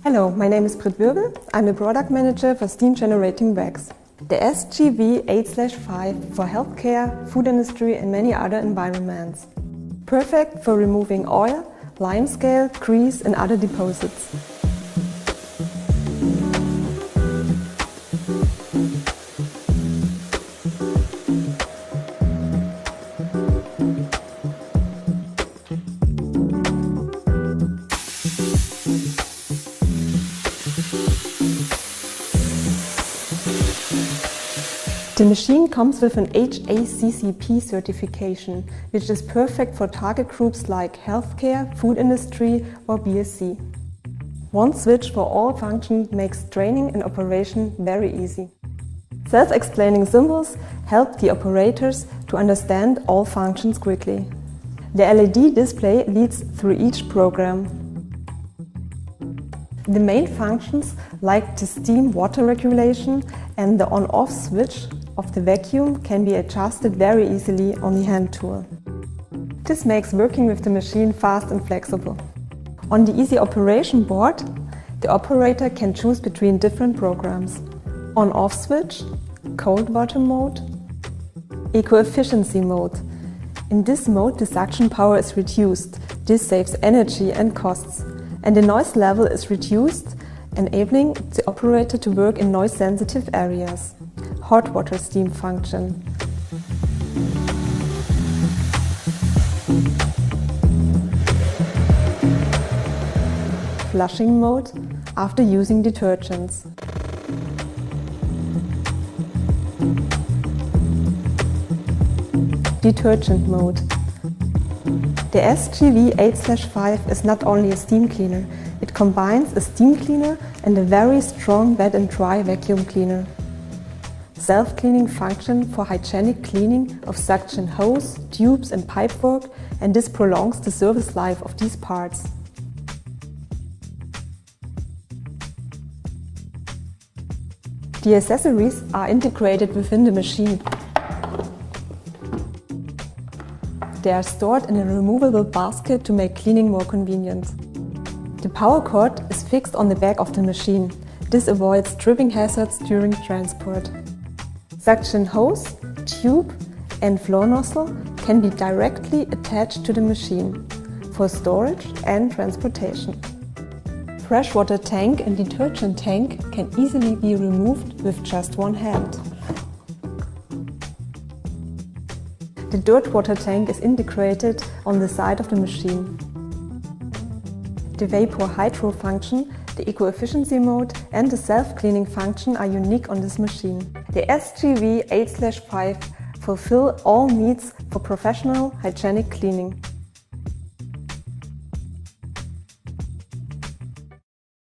Hello, my name is Britt Wirbel. I'm a product manager for steam generating bags. The SGV 8/5 for healthcare, food industry and many other environments. Perfect for removing oil, limescale, grease and other deposits. The machine comes with an HACCP certification, which is perfect for target groups like healthcare, food industry or BSc. One switch for all functions makes training and operation very easy. Self-explaining symbols help the operators to understand all functions quickly. The LED display leads through each program. The main functions like the steam water regulation and the on-off switch of the vacuum can be adjusted very easily on the hand tool. This makes working with the machine fast and flexible. On the easy operation board, the operator can choose between different programs: on-off switch, cold water mode, eco-efficiency mode. In this mode, the suction power is reduced. This saves energy and costs. And the noise level is reduced, enabling the operator to work in noise-sensitive areas. Hot water steam function. Flushing mode after using detergents. Detergent mode. The SGV 8/5 is not only a steam cleaner, it combines a steam cleaner and a very strong wet and dry vacuum cleaner. Self-cleaning function for hygienic cleaning of suction hose, tubes and pipework, and this prolongs the service life of these parts. The accessories are integrated within the machine. They are stored in a removable basket to make cleaning more convenient. The power cord is fixed on the back of the machine. This avoids tripping hazards during transport. Suction hose, tube and floor nozzle can be directly attached to the machine for storage and transportation. Freshwater tank and detergent tank can easily be removed with just one hand. The dirt water tank is integrated on the side of the machine. The vapor hydro function, the eco-efficiency mode and the self-cleaning function are unique on this machine. The SGV 8/5 fulfill all needs for professional hygienic cleaning.